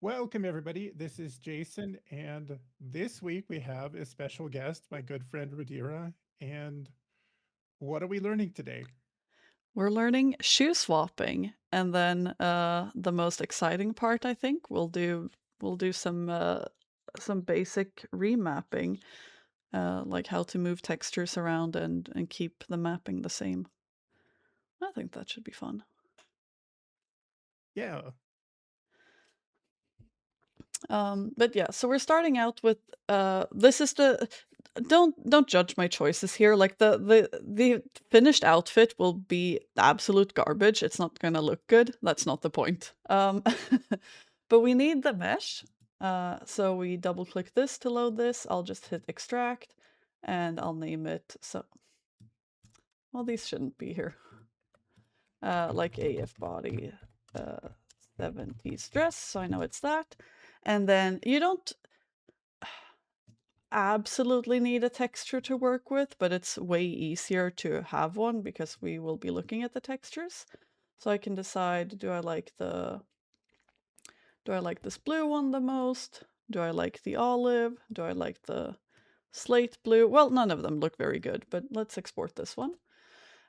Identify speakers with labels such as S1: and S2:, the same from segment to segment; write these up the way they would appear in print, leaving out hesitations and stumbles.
S1: Welcome, everybody. This is Jason, and this week we have a special guest, my good friend Rudhira. And what are we learning today?
S2: We're learning shoe swapping, and then the most exciting part, I think, we'll do some basic remapping, like how to move textures around and keep the mapping the same. I think that should be fun.
S1: Yeah,
S2: But yeah, so we're starting out with this is the don't judge my choices here. Like the finished outfit will be absolute garbage. It's not gonna look good. That's not the point. But we need the mesh. So we double click this to load this. I'll just hit extract and I'll name it. So, well, these shouldn't be here. Like AF body uh, 70s dress. So I know it's that. And then you don't absolutely need a texture to work with, but it's way easier to have one because we will be looking at the textures. So I can decide, do I like this blue one the most? Do I like the olive? Do I like the slate blue? Well, none of them look very good, but let's export this one.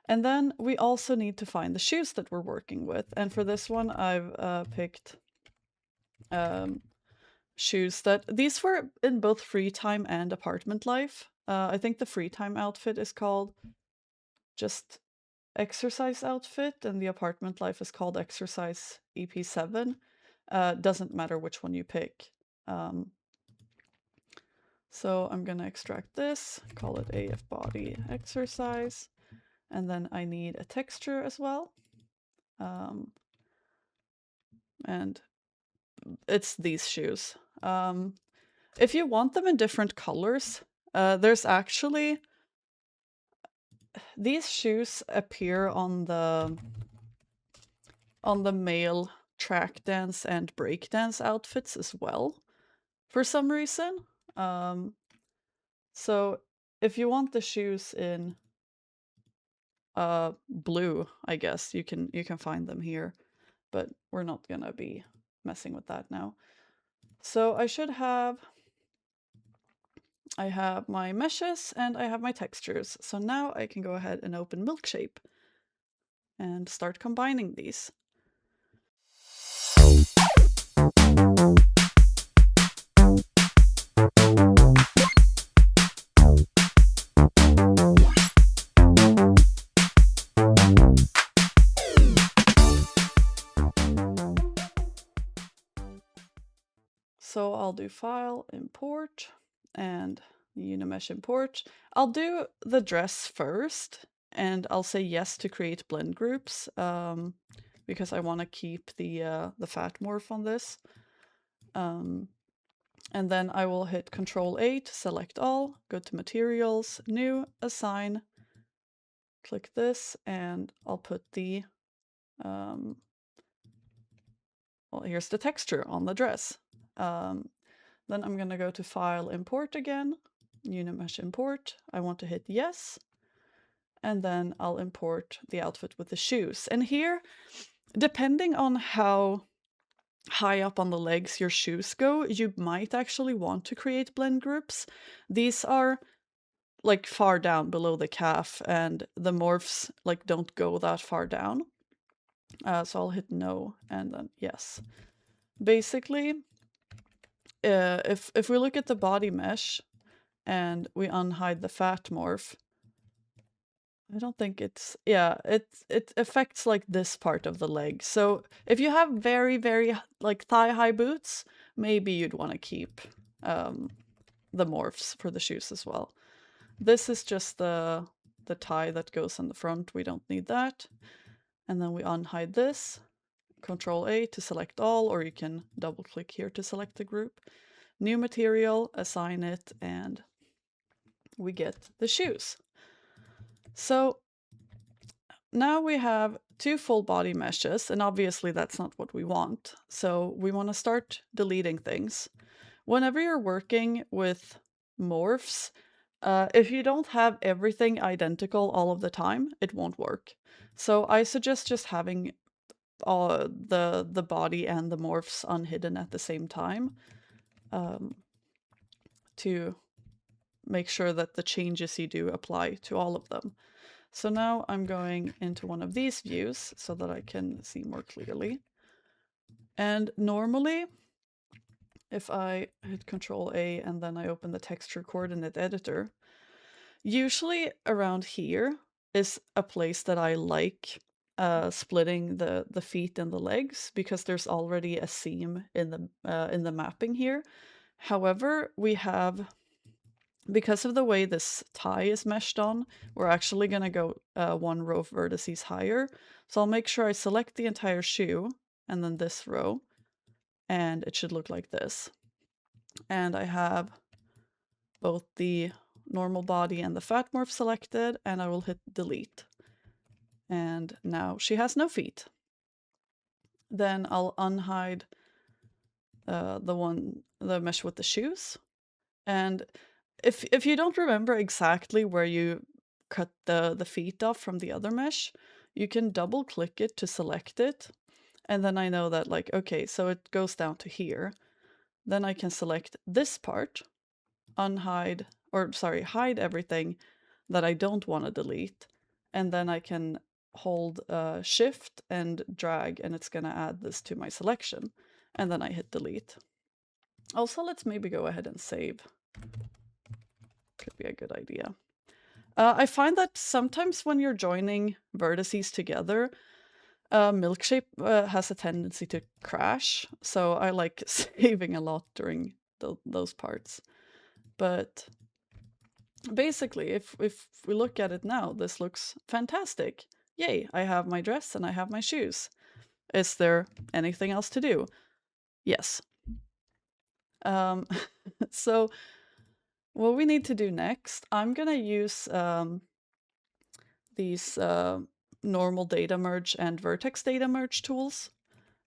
S2: And then we also need to find the shoes that we're working with. And for this one, I've picked um, shoes that these were in both free time and apartment life. I think the free time outfit is called just exercise outfit, and the apartment life is called exercise EP7. Doesn't matter which one you pick. Um, so I'm gonna extract this, call it AF body exercise, and then I need a texture as well. Um, and it's these shoes. If you want them in different colors, there's actually these shoes appear on the male track dance and break dance outfits as well for some reason. Um, so if you want the shoes in blue, I guess you can find them here, but we're not gonna be messing with that now. So I have my meshes and I have my textures. So now I can go ahead and open Milkshape and start combining these. So I'll do file, import, and Unimesh import. I'll do the dress first, and I'll say yes to create blend groups, because I want to keep the fat morph on this. And then I will hit Control A to select all, go to materials, new, assign, click this, and I'll put well, here's the texture on the dress. Then I'm going to go to File, Import again, Unimesh Import. I want to hit Yes, and then I'll import the outfit with the shoes. And here, depending on how high up on the legs your shoes go, you might actually want to create blend groups. These are like far down below the calf, and the morphs like don't go that far down. So I'll hit no and then yes. Basically, if we look at the body mesh and we unhide the fat morph, I don't think it's, yeah, it affects like this part of the leg. So if you have very like thigh high boots, maybe you'd want to keep the morphs for the shoes as well. This is just the tie that goes in the front. We don't need that. And then we unhide this. Control A to select all, or you can double click here to select the group. New material, assign it, and we get the shoes. So now we have two full body meshes, and obviously that's not what we want. So we want to start deleting things. Whenever you're working with morphs, if you don't have everything identical all of the time, it won't work. So I suggest just having all the body and the morphs unhidden at the same time, to make sure that the changes you do apply to all of them. So now I'm going into one of these views so that I can see more clearly. And normally, if I hit Control A and then I open the texture coordinate editor, usually around here is a place that I like splitting the feet and the legs, because there's already a seam in the mapping here. However, we have, because of the way this tie is meshed on, we're actually going to go one row of vertices higher. So I'll make sure I select the entire shoe and then this row, and it should look like this. And I have both the normal body and the fat morph selected, and I will hit delete. And now she has no feet. Then I'll unhide the mesh with the shoes. And if you don't remember exactly where you cut the feet off from the other mesh, you can double click it to select it. And then I know that, like, okay, so it goes down to here. Then I can select this part, hide everything that I don't want to delete. And then I can hold shift and drag, and it's going to add this to my selection. And then I hit delete. Also, let's maybe go ahead and save. Could be a good idea. I find that sometimes when you're joining vertices together, Milkshape has a tendency to crash, so I like saving a lot during those parts. But basically, if we look at it now, this looks fantastic. Yay, I have my dress and I have my shoes. Is there anything else to do? Yes. So what we need to do next, I'm gonna use these normal data merge and vertex data merge tools.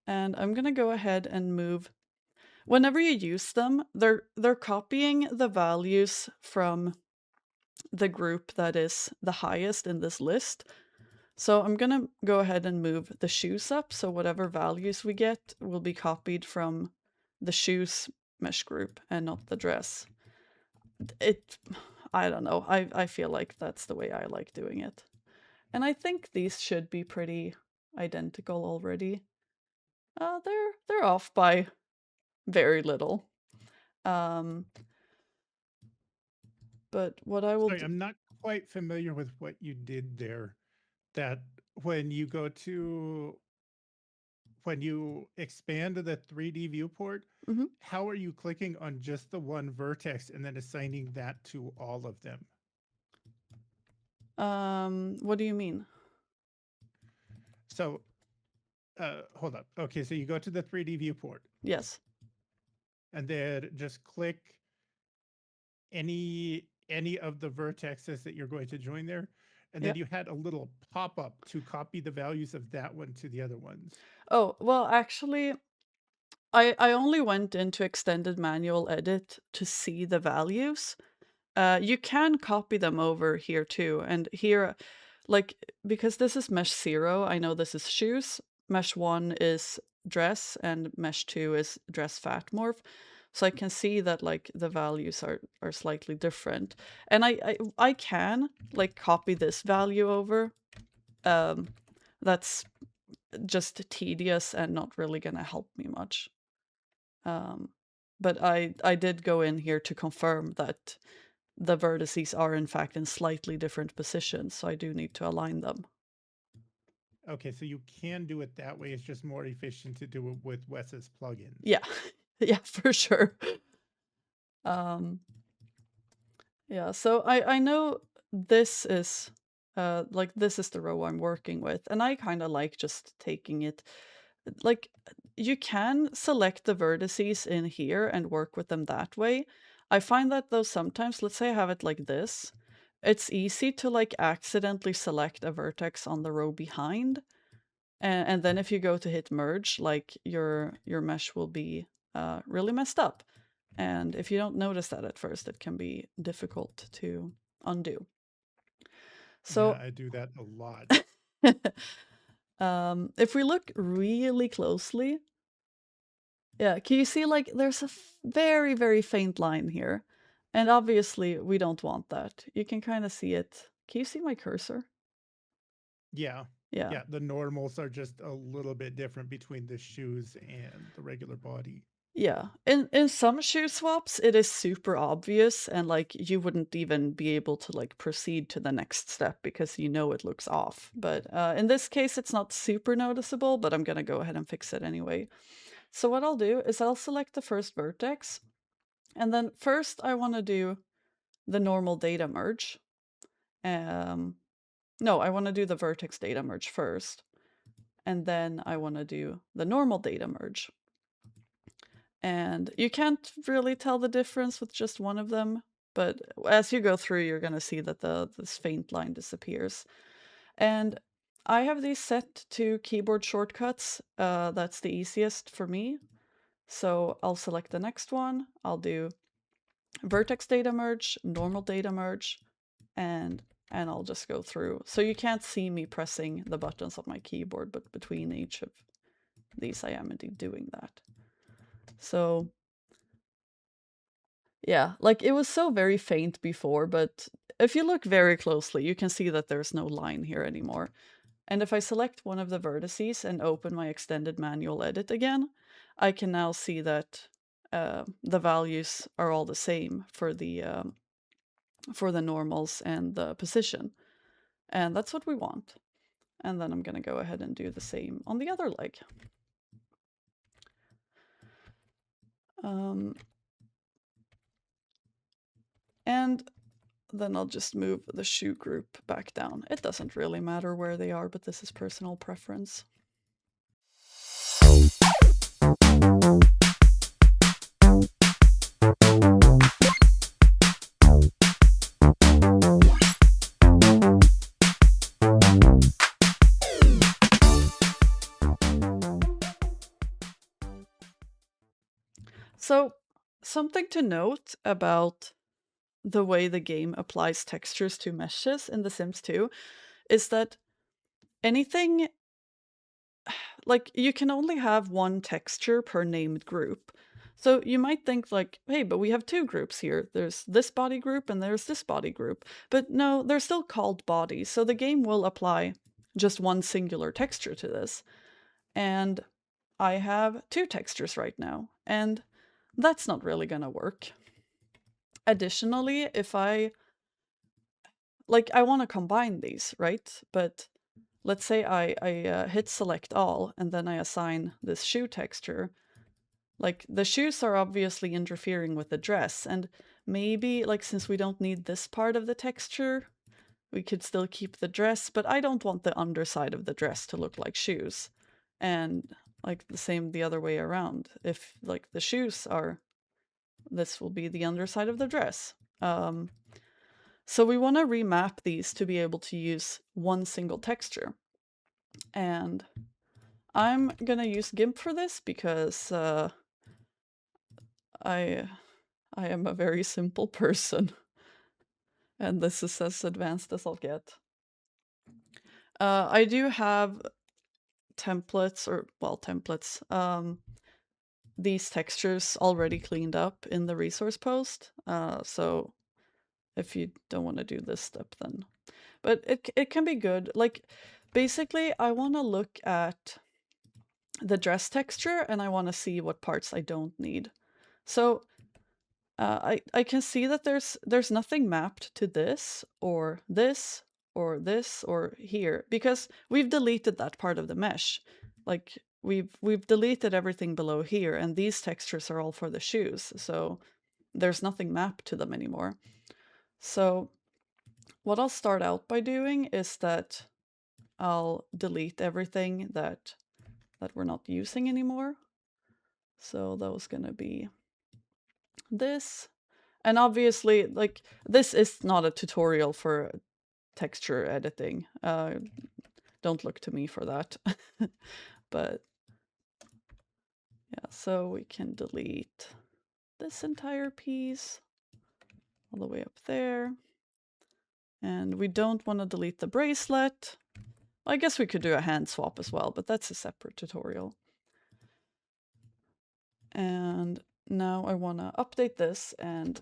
S2: And I'm gonna go ahead and move. Whenever you use them, they're copying the values from the group that is the highest in this list. So I'm gonna go ahead and move the shoes up, so whatever values we get will be copied from the shoes mesh group and not the dress. I don't know, I feel like that's the way I like doing it. And I think these should be pretty identical already. They're off by very little. But what I will
S1: Sorry,
S2: do.
S1: I'm not quite familiar with what you did there. That when you go to when you expand to the 3D viewport,
S2: Mhm.
S1: how are you clicking on just the one vertex and then assigning that to all of them?
S2: What do you mean?
S1: So, hold up. Okay, so you go to the 3D viewport
S2: Yes.
S1: and then just click any of the vertexes that you're going to join there, and
S2: Yeah.
S1: then you had a little pop-up to copy the values of that one to the other ones.
S2: Oh, well, actually, I only went into extended manual edit to see the values. You can copy them over here too, and here, like, because this is mesh 0, I know this is shoes, mesh 1 is dress, and mesh 2 is dress fat morph. So I can see that, like, the values are slightly different. And I can, like, copy this value over. That's just tedious and not really gonna help me much. But I did go in here to confirm that the vertices are in fact in slightly different positions, so I do need to align them.
S1: Okay, so you can do it that way. It's just more efficient to do it with Wes's plugins.
S2: Yeah, yeah, for sure. Um, yeah, so I know this is like this is the row I'm working with, and I kind of like just taking it. Like, you can select the vertices in here and work with them that way. I find that though sometimes, let's say I have it like this, it's easy to like accidentally select a vertex on the row behind. And then if you go to hit merge, like your mesh will be really messed up. And if you don't notice that at first, it can be difficult to undo.
S1: Yeah,
S2: So
S1: I do that a lot.
S2: If we look really closely, yeah, can you see like there's a very, very faint line here? And obviously we don't want that. You can kind of see it. Can you see my cursor?
S1: Yeah.
S2: Yeah.
S1: Yeah, the normals are just a little bit different between the shoes and the regular body.
S2: Yeah. In some shoe swaps, it is super obvious and like you wouldn't even be able to like proceed to the next step because you know it looks off. But in this case, it's not super noticeable, but I'm gonna go ahead and fix it anyway. So what I'll do is I'll select the first vertex, and then first I want to do the normal data merge. No, I want to do the vertex data merge first, and then I want to do the normal data merge. And you can't really tell the difference with just one of them, but as you go through, you're going to see that this faint line disappears. And I have these set to keyboard shortcuts. That's the easiest for me. So I'll select the next one. I'll do vertex data merge, normal data merge, and I'll just go through. So you can't see me pressing the buttons on my keyboard, but between each of these, I am indeed doing that. So yeah, like it was so very faint before, but if you look very closely, you can see that there's no line here anymore. And if I select one of the vertices and open my extended manual edit again, I can now see that the values are all the same for the normals and the position. And that's what we want. And then I'm going to go ahead and do the same on the other leg. And then I'll just move the shoe group back down. It doesn't really matter where they are, but this is personal preference. So, something to note about the way the game applies textures to meshes in The Sims 2 is that anything, like, you can only have one texture per named group. So you might think like, hey, but we have two groups here. There's this body group and there's this body group. But no, they're still called bodies. So the game will apply just one singular texture to this. And I have two textures right now, and that's not really gonna work. Additionally, if I want to combine these, right? But let's say I hit select all and then I assign this shoe texture. Like the shoes are obviously interfering with the dress, and maybe like since we don't need this part of the texture, we could still keep the dress, but I don't want the underside of the dress to look like shoes. And like the same the other way around. If like the shoes are, this will be the underside of the dress. So we want to remap these to be able to use one single texture. And I'm gonna use GIMP for this because I am a very simple person. And this is as advanced as I'll get. I do have templates, these textures already cleaned up in the resource post. So if you don't want to do this step, then. But it can be good. Like, basically, I want to look at the dress texture and I want to see what parts I don't need. So I can see that there's nothing mapped to this or this or this or here because we've deleted that part of the mesh. Like we've deleted everything below here, and these textures are all for the shoes. So there's nothing mapped to them anymore. So what I'll start out by doing is that I'll delete everything that we're not using anymore. So that was gonna be this. And obviously, like, this is not a tutorial for texture editing. Don't look to me for that. But yeah, so we can delete this entire piece all the way up there. And we don't want to delete the bracelet. I guess we could do a hand swap as well, but that's a separate tutorial. And now I want to update this and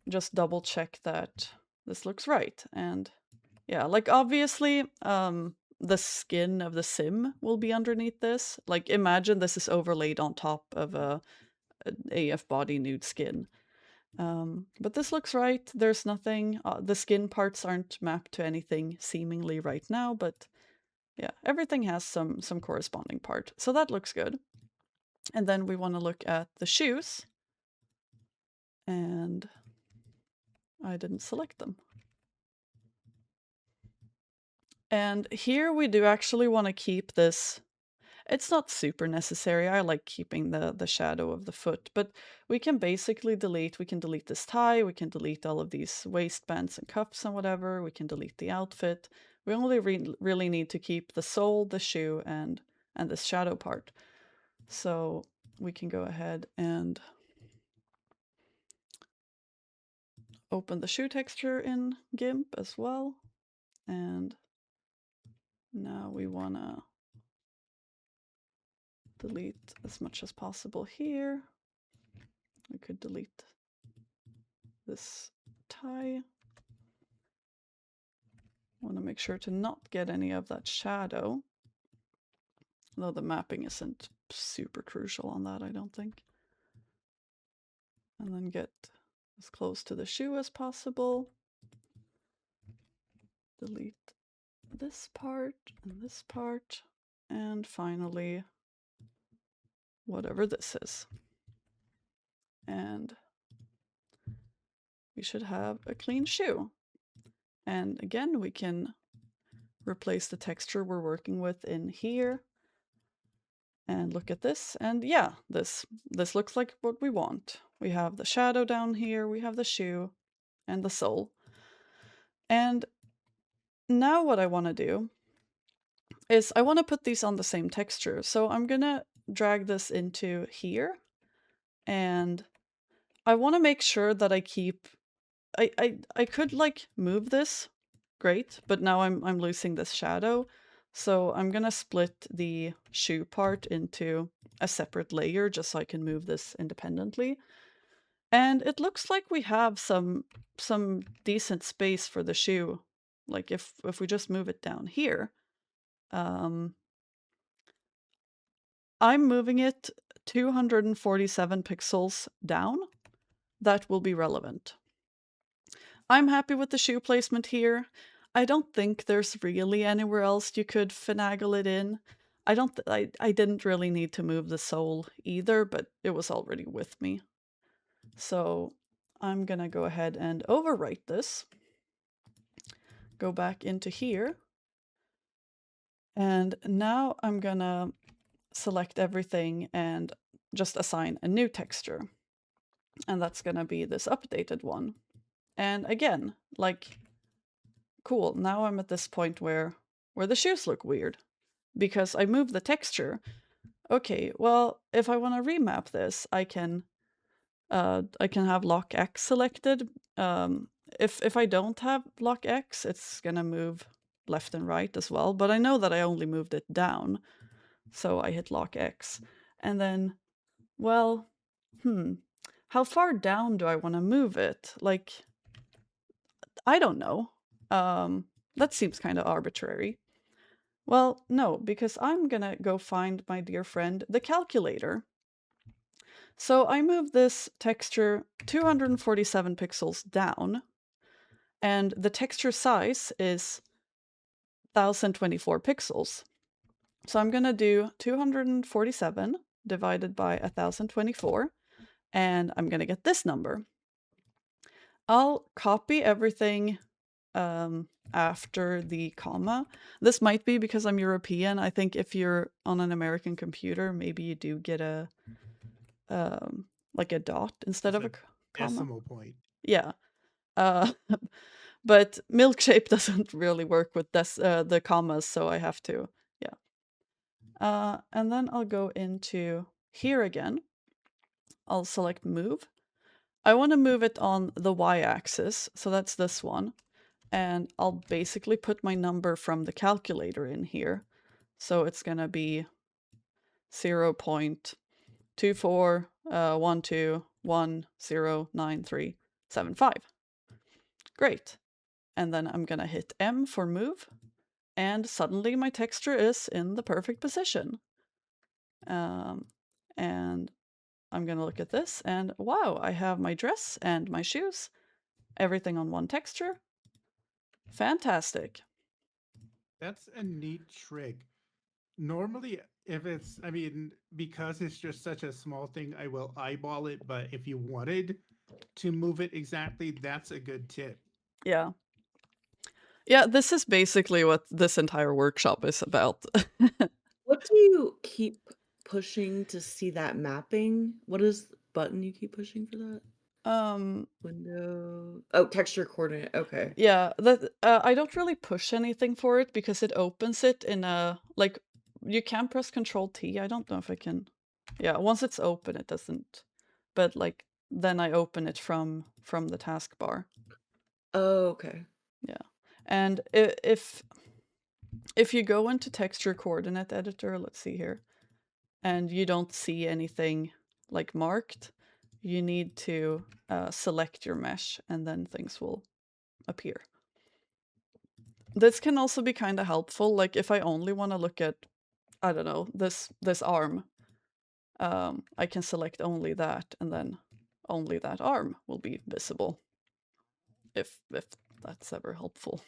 S2: just double check that this looks right. And yeah, like obviously, the skin of the sim will be underneath this. Like imagine this is overlaid on top of an AF body nude skin. But this looks right. There's nothing, the skin parts aren't mapped to anything seemingly right now, but yeah, everything has some corresponding part. So that looks good. And then we want to look at the shoes. And I didn't select them. And here we do actually want to keep this. It's not super necessary. I like keeping the shadow of the foot, but we can basically delete. We can delete this tie. We can delete all of these waistbands and cuffs and whatever. We can delete the outfit. We only really need to keep the sole, the shoe, and this shadow part. So we can go ahead and open the shoe texture in GIMP as well. And now we want to delete as much as possible here. We could delete this tie. Want to make sure to not get any of that shadow, though the mapping isn't super crucial on that, I don't think. And then get as close to the shoe as possible. Delete this part and this part. And finally, whatever this is. And we should have a clean shoe. And again, we can replace the texture we're working with in here. And look at this, and yeah, this looks like what we want. We have the shadow down here, we have the shoe, and the sole. And now what I want to do is I want to put these on the same texture. So I'm gonna drag this into here, and I want to make sure that I keep. I could like move this, great, but now I'm losing this shadow. So I'm gonna split the shoe part into a separate layer just so I can move this independently. And it looks like we have some decent space for the shoe. Like if we just move it down here, I'm moving it 247 pixels down. That will be relevant. I'm happy with the shoe placement here. I don't think there's really anywhere else you could finagle it in. I didn't really need to move the sole either, but it was already with me. So I'm gonna go ahead and overwrite this. Go back into here. And now I'm gonna select everything and just assign a new texture. And that's gonna be this updated one. And again, like, cool, now I'm at this point where the shoes look weird because I moved the texture. Okay, well, if I want to remap this, I can have lock X selected. If I don't have lock X, it's gonna move left and right as well, but I know that I only moved it down, so I hit lock X. And then, well, how far down do I want to move it? Like, I don't know. That seems kind of arbitrary. Well, no, because I'm gonna go find my dear friend, the calculator. So I move this texture 247 pixels down, and the texture size is 1024 pixels. So I'm gonna do 247 divided by 1024, and I'm gonna get this number. I'll copy everything after the comma. This might be because I'm European. I think if you're on an American computer, maybe you do get a like a dot instead of a comma.
S1: Decimal point.
S2: Yeah. But Milkshape doesn't really work with the commas, so I have to, yeah. And then I'll go into here again. I'll select move. I want to move it on the y-axis, so that's this one. and I'll basically put my number from the calculator in here. So it's going to be 0.2412109375. Great. And then I'm going to hit M for move, and suddenly my texture is in the perfect position. And I'm going to look at this, and wow, I have my dress and my shoes, everything on one texture. Fantastic.
S1: That's a neat trick. Normally, if it's, I mean, because it's just such a small thing, I will eyeball it. But if you wanted to move it exactly, that's a good tip.
S2: Yeah. Yeah, this is basically what this entire workshop is about.
S3: What do you keep pushing to see that mapping? What is the button you keep pushing for that? Window. Oh, texture coordinate. Okay.
S2: Yeah, that I don't really push anything for it because it opens it in a like you can press Control T. I don't know if I can. Yeah, once it's open, it doesn't. But like then I open it from the taskbar.
S3: Oh, okay.
S2: Yeah, and if you go into texture coordinate editor, let's see here, and you don't see anything like marked, you need to select your mesh, and then things will appear. This can also be kind of helpful, like if I only want to look at, I don't know, this arm, I can select only that, and then only that arm will be visible, if that's ever helpful.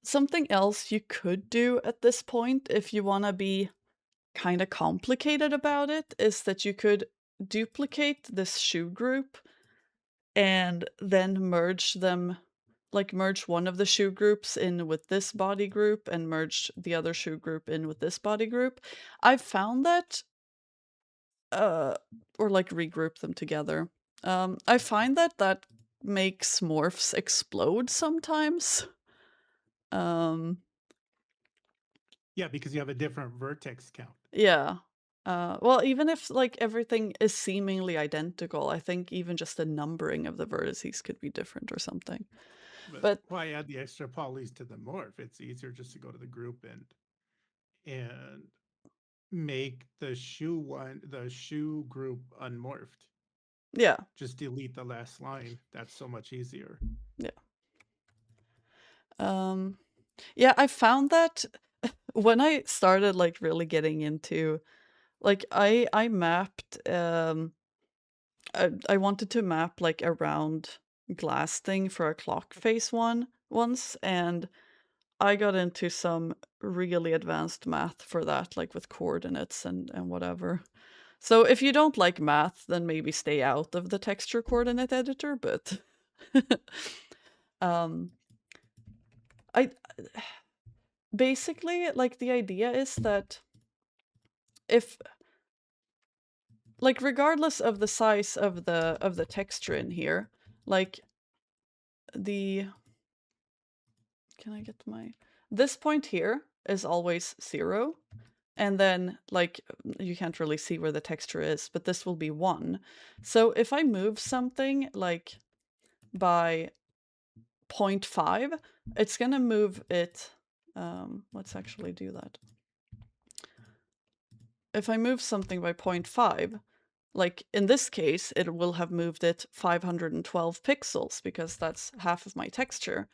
S2: Something else you could do at this point, if you want to be kind of complicated about it, is that you could duplicate this shoe group and then merge them, like merge one of the shoe groups in with this body group and merge the other shoe group in with this body group. I've found that, or like regroup them together. I find that makes morphs explode sometimes.
S1: Yeah, because you have a different vertex count.
S2: Yeah. Well, even if like everything is seemingly identical, I think even just the numbering of the vertices could be different or something. But
S1: why add the extra polys to the morph? It's easier just to go to the group and make the shoe group unmorphed.
S2: yeah.
S1: Just delete the last line. That's so much easier.
S2: Yeah. Yeah, I found that when I started like really getting into, like I mapped I wanted to map like a round glass thing for a clock face once, and I got into some really advanced math for that, like with coordinates and whatever. So if you don't like math, then maybe stay out of the texture coordinate editor, but I basically, like, the idea is that if, like, regardless of the size of the texture in here, like the, can I get this point here is always 0, and then like you can't really see where the texture is, but this will be 1. So if I move something like by 0.5, it's gonna move it, let's actually do that. If I move something by 0.5, like in this case, it will have moved it 512 pixels because that's half of my texture.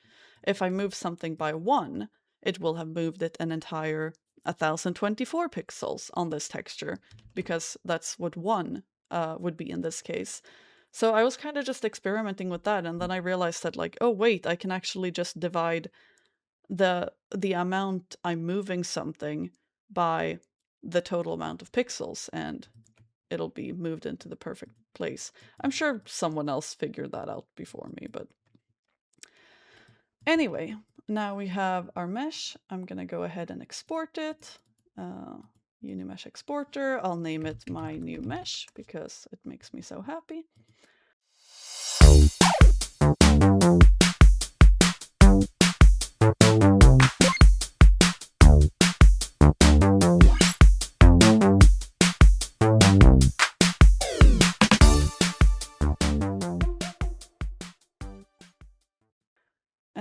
S2: If I move something by 1, it will have moved it an entire 1024 pixels on this texture because that's what 1 would be in this case. So I was kind of just experimenting with that, and then I realized that, like, oh wait, I can actually just divide the amount I'm moving something by the total amount of pixels, and it'll be moved into the perfect place. I'm sure someone else figured that out before me, but anyway, now we have our mesh. I'm gonna go ahead and export it. Unimesh exporter. I'll name it my new mesh because it makes me so happy.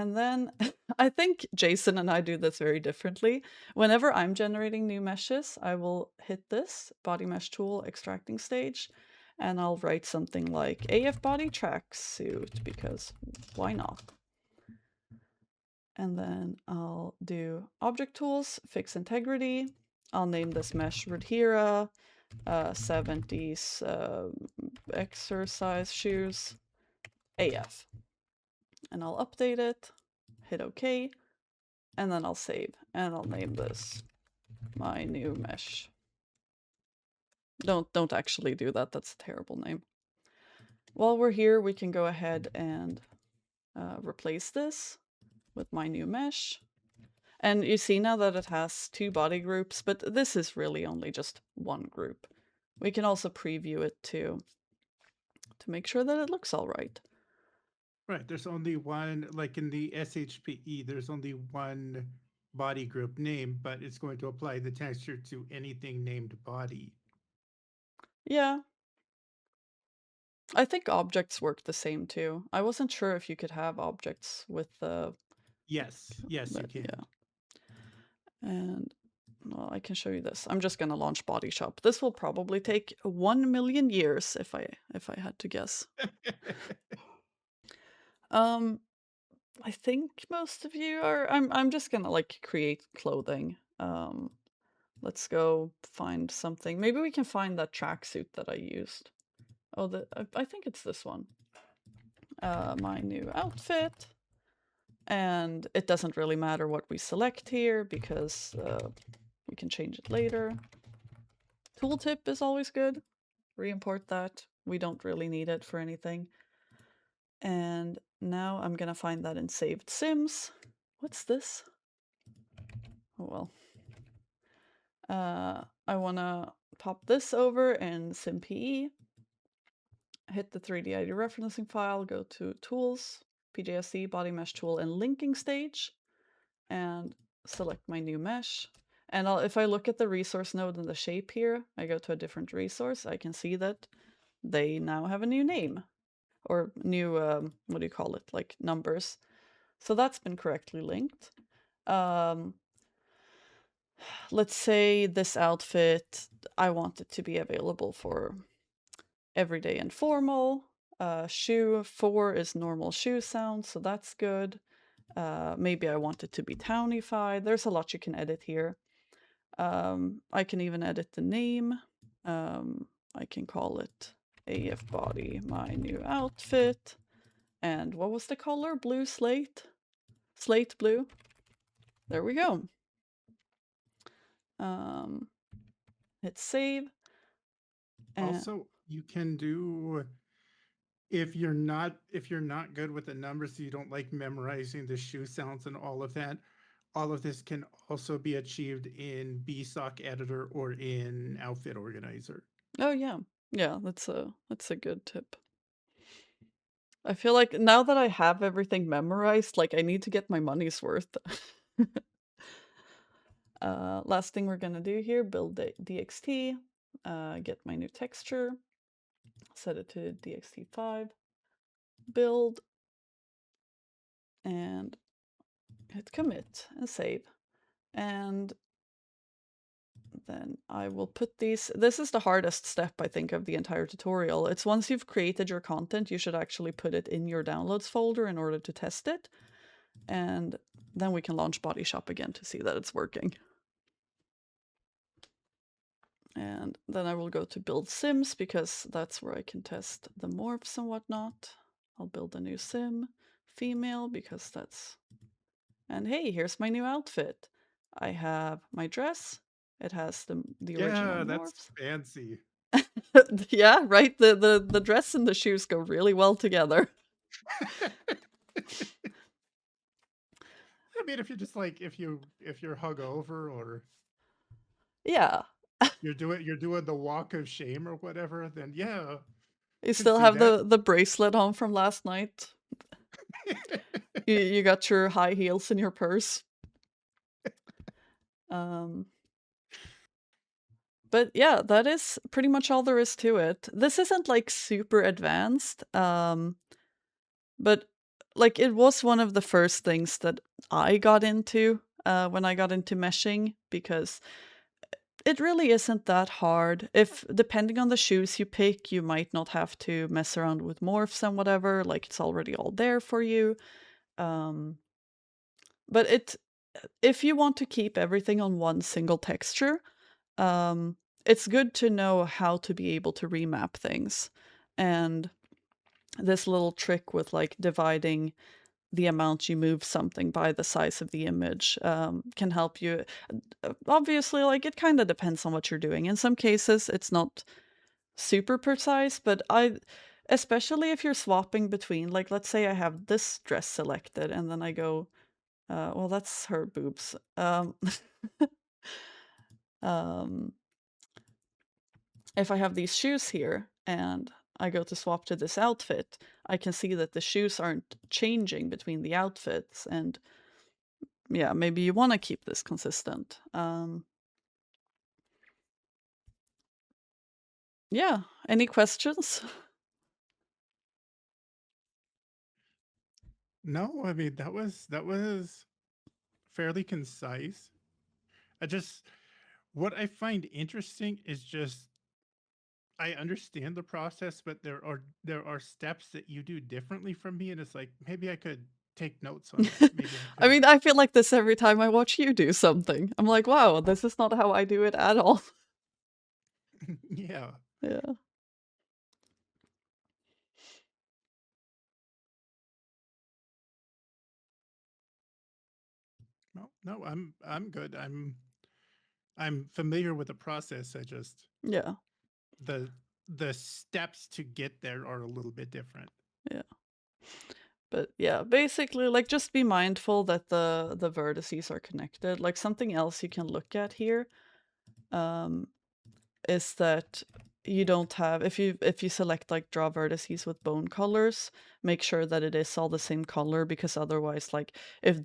S2: And then I think Jason and I do this very differently. Whenever I'm generating new meshes, I will hit this body mesh tool extracting stage, and I'll write something like AF body tracksuit, because why not? And then I'll do object tools, fix integrity. I'll name this mesh rudhira, 70s exercise shoes, AF. And I'll update it, hit OK, and then I'll save, and I'll name this my new mesh. Don't actually do that, that's a terrible name. While we're here, we can go ahead and replace this with my new mesh. And you see now that it has 2 body groups, but this is really only just one group. We can also preview it to make sure that it looks all right.
S1: Right. There's only one, like in the SHPE, there's only one body group name, but it's going to apply the texture to anything named body.
S2: Yeah. I think objects work the same too. I wasn't sure if you could have objects with the...
S1: Yes, yes, you can.
S2: Yeah. And well, I can show you this. I'm just gonna launch Body Shop. This will probably take 1 million years if I had to guess. I think most of you are... I'm just gonna like create clothing. Let's go find something. Maybe we can find that tracksuit that I used. Oh, I think it's this one. My new outfit. And it doesn't really matter what we select here because we can change it later. Tooltip is always good. Re-import that. We don't really need it for anything. And now I'm gonna find that in saved sims. What's this? Oh well. I wanna pop this over in SimPE. Hit the 3D ID referencing file, go to Tools, PJSC, Body Mesh Tool, and Linking Stage, and select my new mesh. And if I look at the resource node and the shape here, I go to a different resource, I can see that they now have a new name. Or new, what do you call it, like numbers. So that's been correctly linked. Let's say this outfit, I want it to be available for everyday and formal. Shoe 4 is normal shoe sound, so that's good. Maybe I want it to be townified. There's a lot you can edit here. I can even edit the name. I can call it AF body, my new outfit. And what was the color? Blue slate? Slate blue. There we go. Hit save.
S1: Also, you can do, if you're not good with the numbers, you don't like memorizing the shoe sounds and all of that, all of this can also be achieved in BSOC editor or in outfit organizer.
S2: Oh yeah. Yeah, that's a good tip. I feel like now that I have everything memorized, like I need to get my money's worth. Last thing we're gonna do here, build the DXT, get my new texture, set it to DXT5, build, and hit commit and save. And then I will put these... This is the hardest step, I think, of the entire tutorial. It's once you've created your content, you should actually put it in your downloads folder in order to test it. And then we can launch Body Shop again to see that it's working. And then I will go to build sims because that's where I can test the morphs and whatnot. I'll build a new sim, female, because that's... And hey, here's my new outfit. I have my dress. It has the original
S1: Yeah, that's
S2: morphs.
S1: fancy.
S2: Yeah, right? The dress and the shoes go really well together.
S1: I mean, if you're just like, if you're hungover or
S2: Yeah.
S1: you're doing the walk of shame or whatever, then yeah.
S2: You still have the bracelet on from last night. You got your high heels in your purse. But yeah, that is pretty much all there is to it. This isn't like super advanced, but like it was one of the first things that I got into when I got into meshing, because it really isn't that hard. If depending on the shoes you pick, you might not have to mess around with morphs and whatever, like it's already all there for you. Um, but if you want to keep everything on one single texture, um, it's good to know how to be able to remap things. And this little trick with like dividing the amount you move something by the size of the image can help you. Obviously, like it kind of depends on what you're doing. In some cases, it's not super precise, but especially if you're swapping between, like, let's say I have this dress selected and then I go, well, that's her boobs. Um, if I have these shoes here and I go to swap to this outfit, I can see that the shoes aren't changing between the outfits, and yeah, maybe you want to keep this consistent. Yeah, any questions?
S1: No, I mean that was fairly concise. I just what I find interesting is just I understand the process, but there are steps that you do differently from me, and it's like maybe I could take notes on that. Maybe I
S2: I
S1: could.
S2: mean, I feel like this every time I watch you do something. I'm like, wow, this is not how I do it at all.
S1: Yeah.
S2: Yeah.
S1: No, no, I'm good. I'm familiar with the process. I just
S2: Yeah.
S1: the the steps to get there are a little bit different.
S2: Yeah. But yeah, basically, like, just be mindful that the vertices are connected. Like, something else you can look at here, um, is that you don't have, if you select like draw vertices with bone colors, make sure that it is all the same color, because otherwise, like, if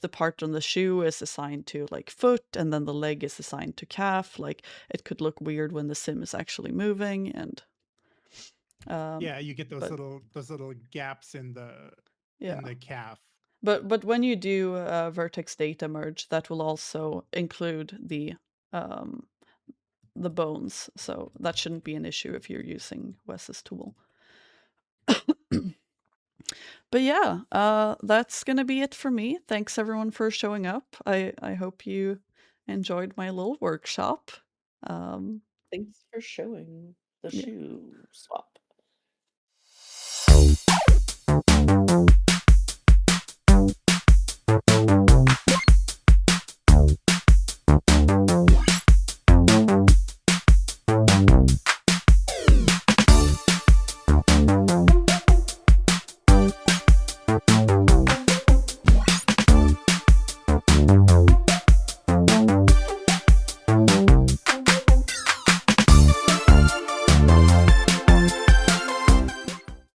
S2: the part on the shoe is assigned to like foot and then the leg is assigned to calf, like it could look weird when the sim is actually moving. And
S1: Yeah, you get
S2: but
S1: those little gaps
S2: yeah,
S1: in the calf.
S2: but when you do vertex data merge, that will also include um the bones, so that shouldn't be an issue if you're using Wes's tool. But yeah, that's gonna be it for me. Thanks everyone for showing up. I hope you enjoyed my little workshop. Um,
S3: Thanks for showing the
S2: yeah.
S3: shoe swap.